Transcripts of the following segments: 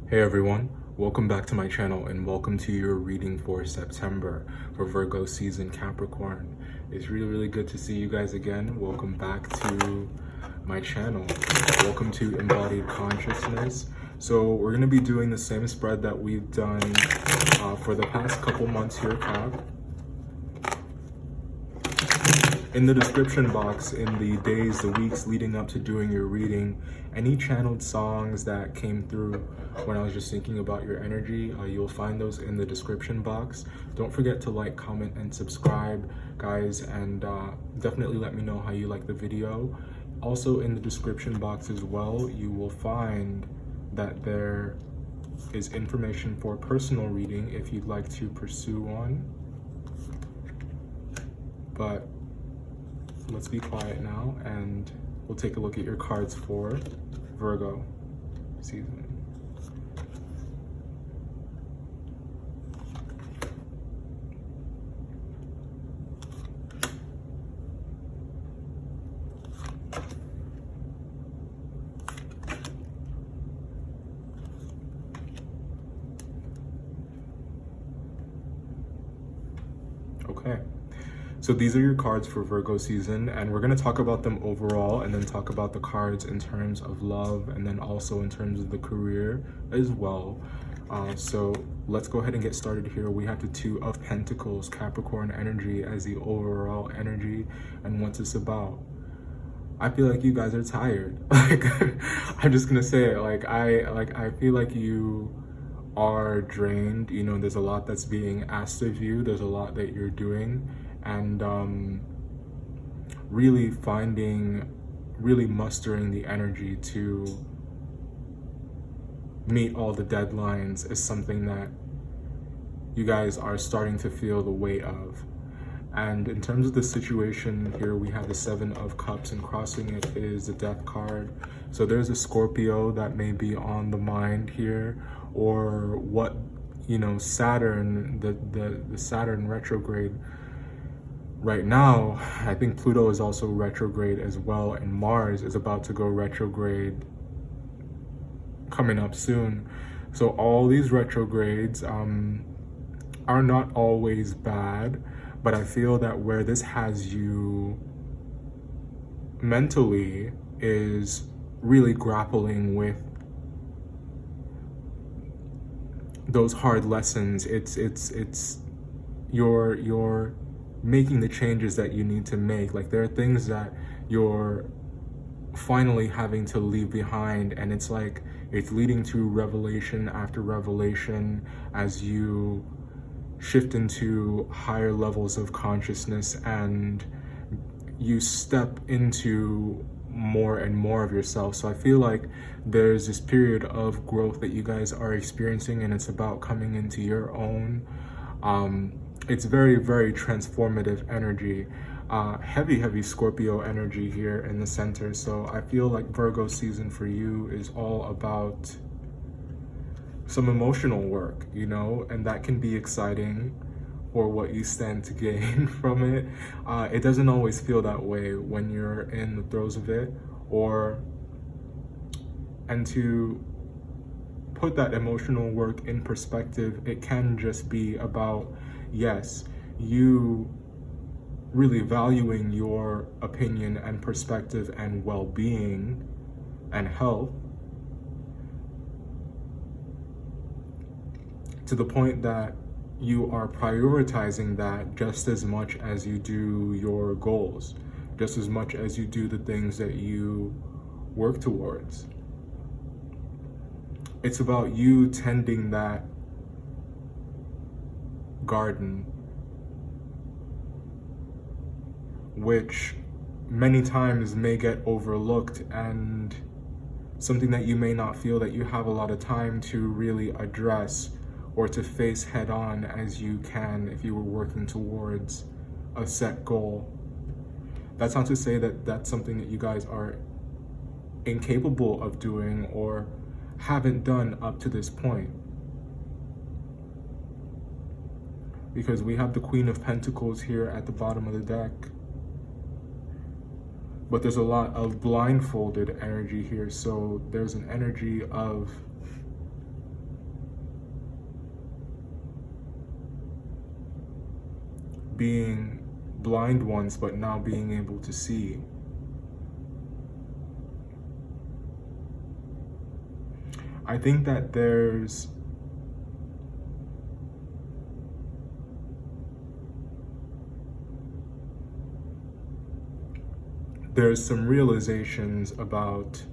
Hey everyone, welcome back to my channel and welcome to your reading for September for Virgo season Capricorn. It's really good to see you guys again. Welcome back to my channel. Welcome to Embodied Consciousness. So we're going to be doing the same spread that we've done for the past couple months here, Cap. In the description box, in the days, the weeks leading up to doing your reading, any channeled songs that came through when I was just thinking about your energy, you'll find those in the description box. Don't forget to like, comment, and subscribe, guys, and definitely let me know how you like the video. Also in the description box as well, you will find that there is information for personal reading if you'd like to pursue one. But let's be quiet now and we'll take a look at your cards for Virgo season. Okay. So these are your cards for Virgo season, and we're going to talk about them overall and then talk about the cards in terms of love and then also in terms of the career as well. So let's go ahead and get started here. We have the Two of Pentacles, Capricorn energy as the overall energy and what's this about. I feel like you guys are tired. Like, I'm just going to say it. I feel like you are drained. You know, there's a lot that's being asked of you. There's a lot that you're doing. And really mustering the energy to meet all the deadlines is something that you guys are starting to feel the weight of. And in terms of the situation here, we have the Seven of Cups, and crossing it is the Death card. So there's a Scorpio that may be on the mind here, or what, you know, Saturn, the Saturn retrograde. Right now, I think Pluto is also retrograde as well, and Mars is about to go retrograde coming up soon. So all these retrogrades are not always bad, but I feel that where this has you mentally is really grappling with those hard lessons. It's you're making the changes that you need to make. Like, there are things that you're finally having to leave behind, and it's like it's leading to revelation after revelation as you shift into higher levels of consciousness and you step into more and more of yourself. So I feel like there's this period of growth that you guys are experiencing, and it's about coming into your own. It's very transformative energy. Heavy Scorpio energy here in the center. So I feel like Virgo season for you is all about some emotional work, you know, and that can be exciting for what you stand to gain from it. It doesn't always feel that way when you're in the throes of it, and to put that emotional work in perspective, it can just be about, yes, you really valuing your opinion and perspective and well-being and health to the point that you are prioritizing that just as much as you do your goals, just as much as you do the things that you work towards. It's about you tending that garden, which many times may get overlooked and something that you may not feel that you have a lot of time to really address or to face head on as you can if you were working towards a set goal. That's not to say that that's something that you guys are incapable of doing or haven't done up to this point. Because we have the Queen of Pentacles here at the bottom of the deck. But there's a lot of blindfolded energy here. So there's an energy of being blind once, but now being able to see. I think that there's some realizations about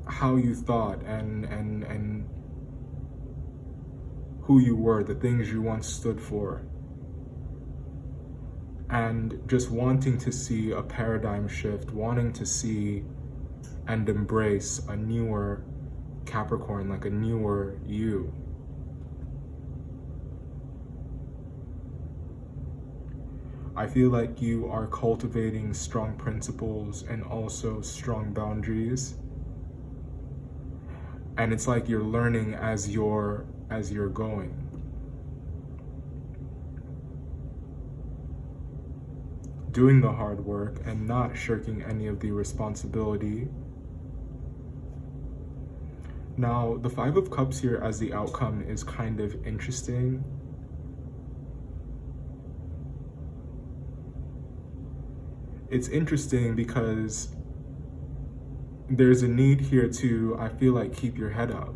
how you thought and who you were, the things you once stood for, and just wanting to see a paradigm shift, wanting to see and embrace a newer Capricorn, like a newer you. I feel like you are cultivating strong principles and also strong boundaries. And it's like you're learning as you're going. Doing the hard work and not shirking any of the responsibility. Now, the Five of Cups here as the outcome is kind of interesting. It's interesting because there's a need here to, I feel like, keep your head up.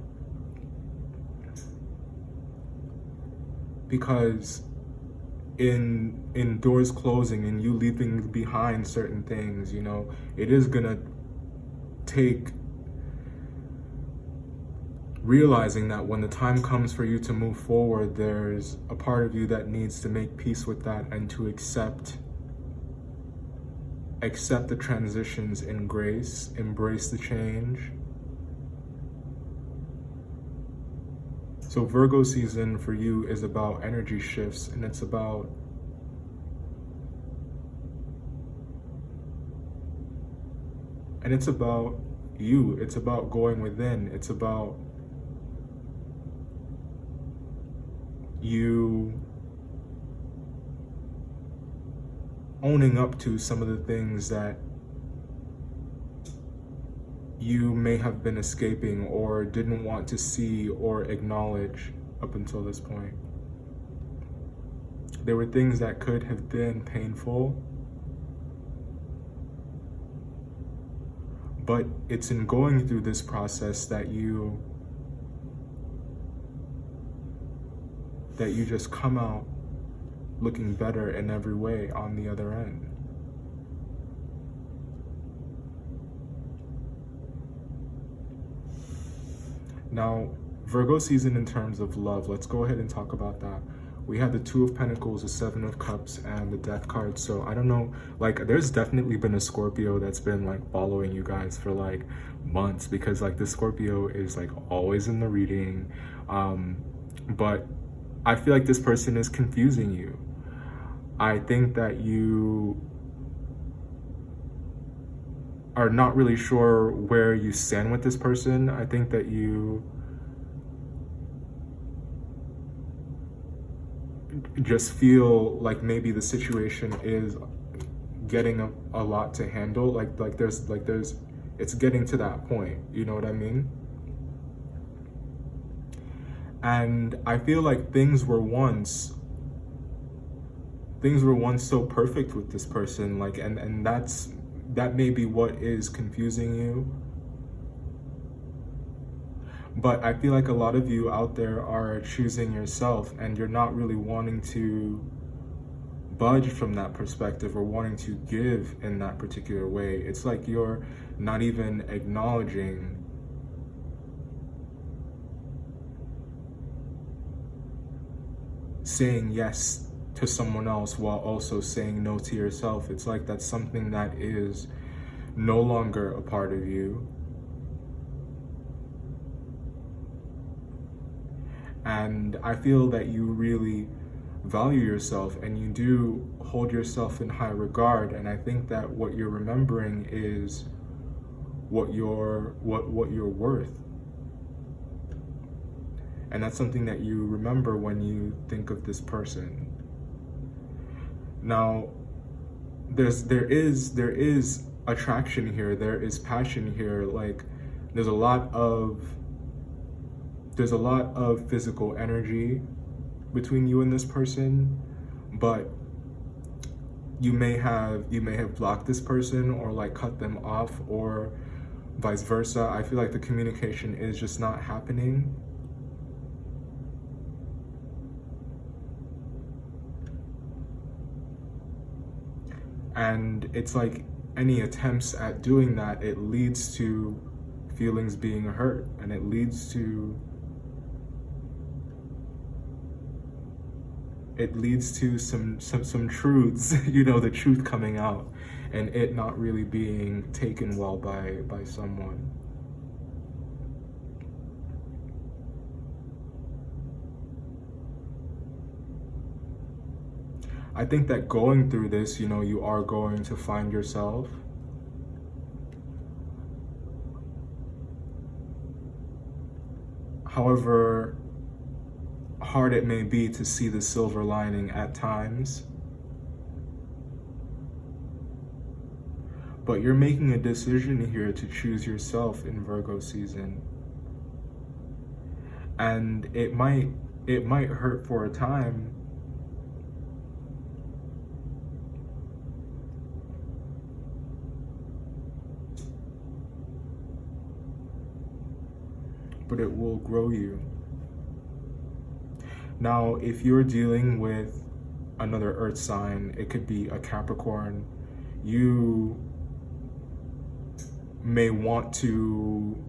Because in doors closing and you leaving behind certain things, you know, it is gonna take realizing that when the time comes for you to move forward, there's a part of you that needs to make peace with that and to accept the transitions in grace, embrace the change. So Virgo season for you is about energy shifts, and it's about you. It's about going within. It's about you owning up to some of the things that you may have been escaping or didn't want to see or acknowledge up until this point. There were things that could have been painful, but it's in going through this process that you just come out looking better in every way on the other end. Now, Virgo season in terms of love, let's go ahead and talk about that. We have the Two of Pentacles, the Seven of Cups, and the Death card. So I don't know, like there's definitely been a Scorpio that's been like following you guys for like months, because like the Scorpio is like always in the reading. But I feel like this person is confusing you. I think that you are not really sure where you stand with this person. I think that you just feel like maybe the situation is getting a lot to handle. Like there's it's getting to that point, you know what I mean? And I feel like things were once so perfect with this person, like and that may be what is confusing you. But I feel like a lot of you out there are choosing yourself, and you're not really wanting to budge from that perspective or wanting to give in that particular way. It's like you're not even acknowledging saying yes to someone else while also saying no to yourself. It's like that's something that is no longer a part of you. And I feel that you really value yourself and you do hold yourself in high regard. And I think that what you're remembering is what you're worth. And that's something that you remember when you think of this person. Now, there is attraction here, there is passion here, like there's a lot of there's a lot of physical energy between you and this person, but you may have blocked this person or like cut them off, or vice versa. I feel like the communication is just not happening. And it's like any attempts at doing that, it leads to feelings being hurt, and it leads to some truths, you know, the truth coming out, and it not really being taken well by someone. I think that going through this, you know, you are going to find yourself. However hard it may be to see the silver lining at times, but you're making a decision here to choose yourself in Virgo season. And it might hurt for a time, but it will grow you. Now, if you're dealing with another earth sign, it could be a Capricorn, you may want to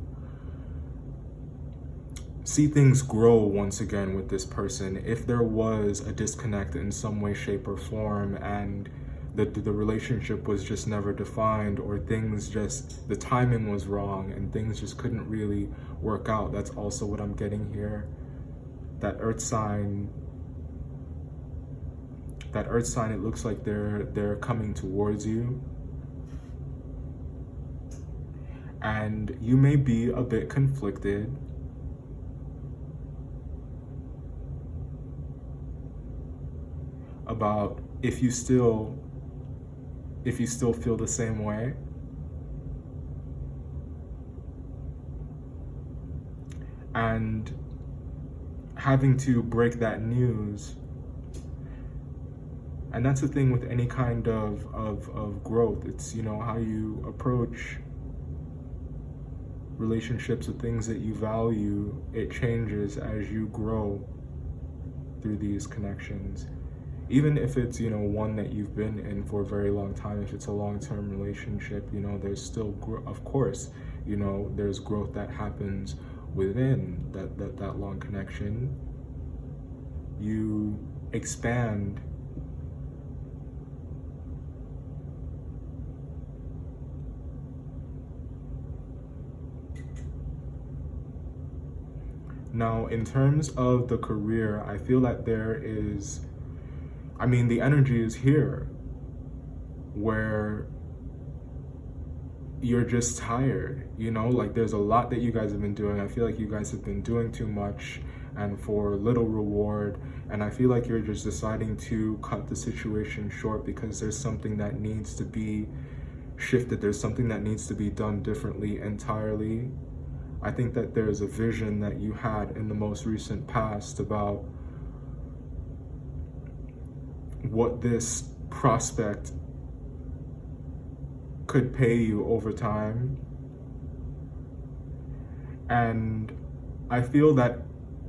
see things grow once again with this person. If there was a disconnect in some way, shape, or form, and the relationship was just never defined, or the timing was wrong and things just couldn't really work out, that's also what I'm getting here. That earth sign, it looks like they're coming towards you. And you may be a bit conflicted about if you still feel the same way. And having to break that news. And that's the thing with any kind of growth. It's, you know, how you approach relationships with things that you value. It changes as you grow through these connections. Even if it's, you know, one that you've been in for a very long time, if it's a long-term relationship, you know, there's still, of course, you know, there's growth that happens within that long connection. You expand. Now, in terms of the career, I feel that there is, I mean, the energy is here where you're just tired, you know, like there's a lot that you guys have been doing. I feel like you guys have been doing too much and for little reward. And I feel like you're just deciding to cut the situation short because there's something that needs to be shifted. There's something that needs to be done differently entirely. I think that there's a vision that you had in the most recent past about what this prospect could pay you over time. And I feel that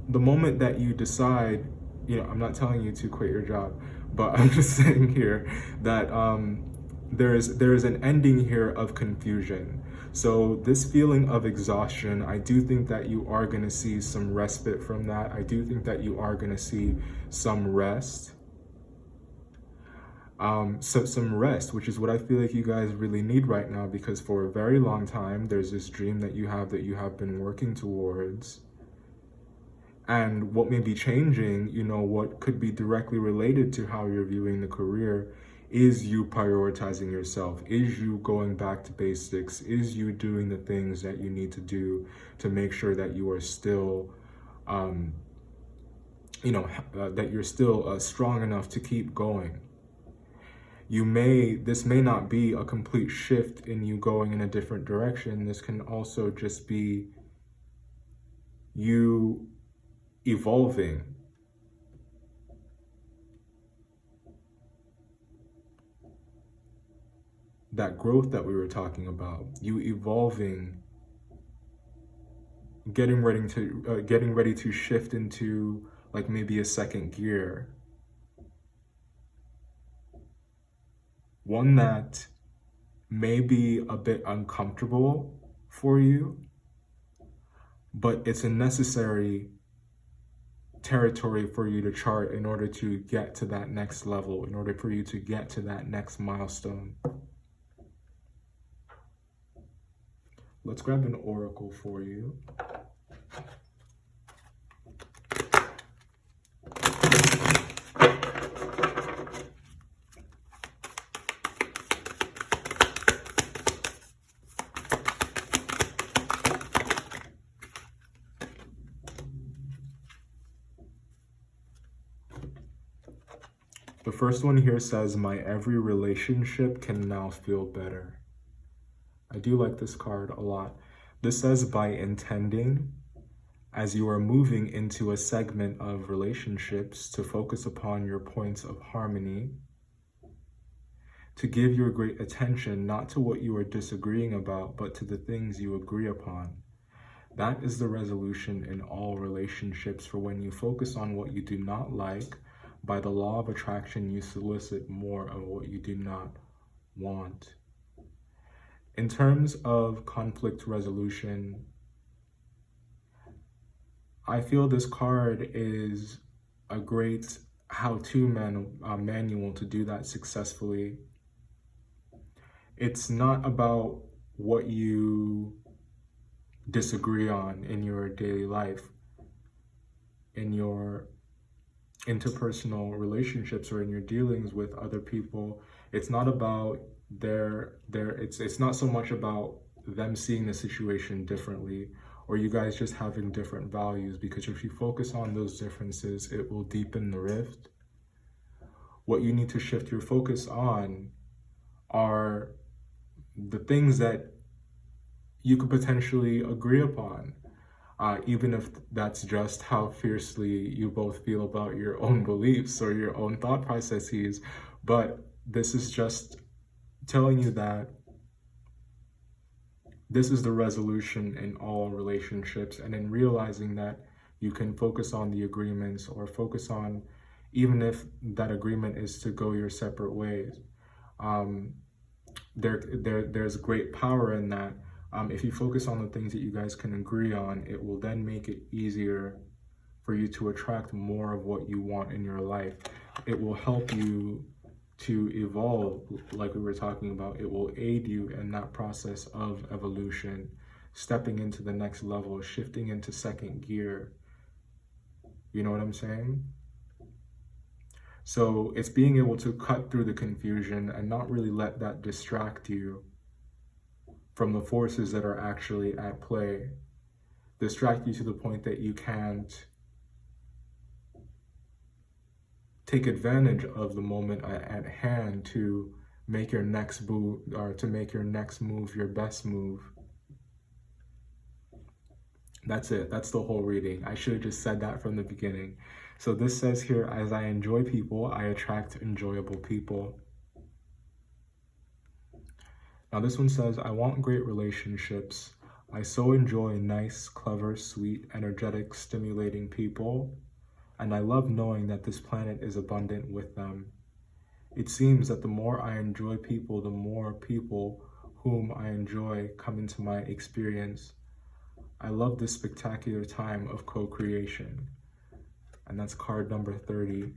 the moment that you decide, you know, I'm not telling you to quit your job, but I'm just saying here that there's an ending here of confusion. So this feeling of exhaustion, I do think that you are going to see some respite from that. I do think that you are going to see some rest. Some rest, which is what I feel like you guys really need right now, because for a very long time, there's this dream that you have been working towards. And what may be changing, you know, what could be directly related to how you're viewing the career is you prioritizing yourself, is you going back to basics, is you doing the things that you need to do to make sure that you are still, that you're still strong enough to keep going. This may not be a complete shift in you going in a different direction. This can also just be you evolving. That growth that we were talking about, you evolving, getting ready to shift into like maybe a second gear, one that may be a bit uncomfortable for you, but it's a necessary territory for you to chart in order to get to that next level, in order for you to get to that next milestone. Let's grab an oracle for you. The first one here says, my every relationship can now feel better. I do like this card a lot. This says, by intending, as you are moving into a segment of relationships, to focus upon your points of harmony, to give your great attention not to what you are disagreeing about, but to the things you agree upon. That is the resolution in all relationships, for when you focus on what you do not like, by the law of attraction, you solicit more of what you do not want. In terms of conflict resolution, I feel this card is a great how-to manual to do that successfully. It's not about what you disagree on in your daily life, in your interpersonal relationships, or in your dealings with other people. It's not about it's not so much about them seeing the situation differently, or you guys just having different values, because if you focus on those differences, it will deepen the rift. What you need to shift your focus on are the things that you could potentially agree upon, even if that's just how fiercely you both feel about your own beliefs or your own thought processes. But this is just telling you that this is the resolution in all relationships, and in realizing that you can focus on the agreements, or focus on, even if that agreement is to go your separate ways. There's great power in that. If you focus on the things that you guys can agree on, it will then make it easier for you to attract more of what you want in your life. It will help you to evolve, like we were talking about. It will aid you in that process of evolution, stepping into the next level, shifting into second gear. You know what I'm saying? So it's being able to cut through the confusion and not really let that distract you from the forces that are actually at play. Distract you to the point that you can't take advantage of the moment at hand to make your next move, or to make your next move your best move. That's it. That's the whole reading. I should have just said that from the beginning. So this says here, as I enjoy people, I attract enjoyable people. Now this one says, I want great relationships. I so enjoy nice, clever, sweet, energetic, stimulating people, and I love knowing that this planet is abundant with them. It seems that the more I enjoy people, the more people whom I enjoy come into my experience. I love this spectacular time of co-creation. And that's card number 30.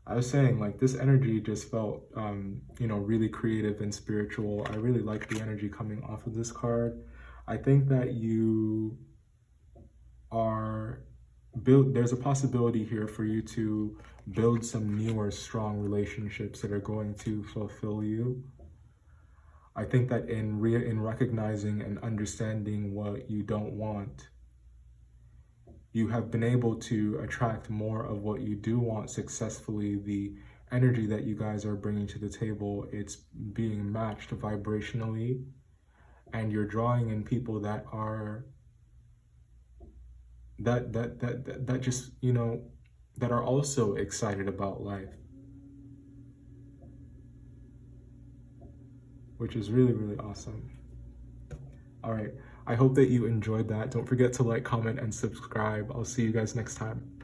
I was saying, like, this energy just felt, really creative and spiritual. I really like the energy coming off of this card. I think that you are there's a possibility here for you to build some newer, strong relationships that are going to fulfill you. I think that in recognizing and understanding what you don't want, you have been able to attract more of what you do want successfully. The energy that you guys are bringing to the table, it's being matched vibrationally, and you're drawing in people that are that just, you know, that are also excited about life, which is really, really awesome. All right. I hope that you enjoyed that. Don't forget to like, comment, and subscribe. I'll see you guys next time.